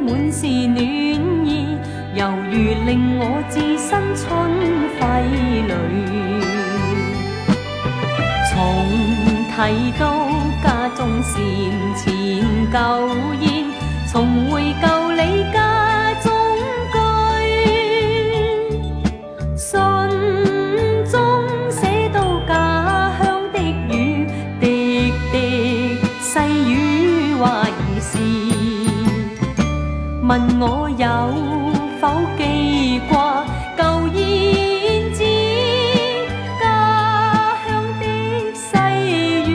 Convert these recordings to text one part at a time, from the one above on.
滿是暖意，猶如令我置身春暉裏。從提到家中禪前舊宴，重回舊里家中居，信中寫到家鄉的雨，滴滴細雨話兒時，問我有否記掛舊燕子家鄉的細雨。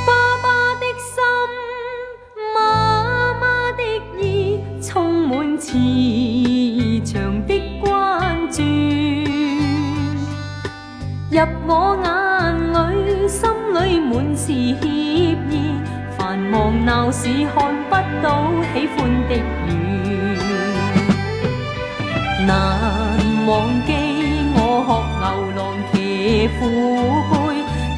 爸爸的心，媽媽的意，充滿慈祥的關注，入我眼裏，心裏滿是歉意，繁忙鬧市看不到喜歡的雨，難忘記我學牛郎騎父輩，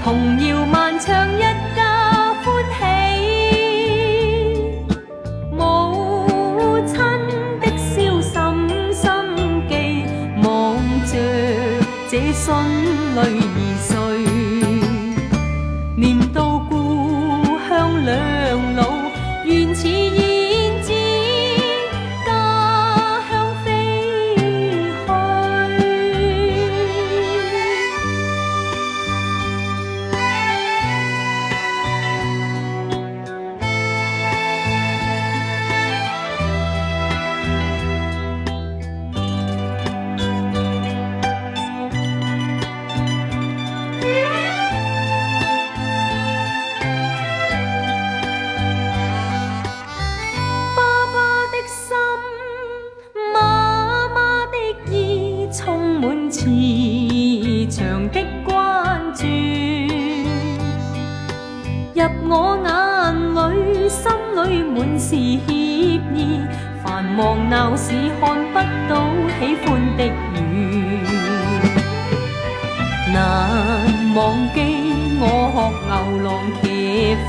童謠漫唱一家歡喜，母親的燒心心記，望着這孫女兒睡，念到故鄉兩老，原似燕子家鄉飛去。充滿慈祥的關注，入我眼裏，心裏滿是歉意，繁忙鬧市看不到喜歡的雨，難忘記我學牛郎騎父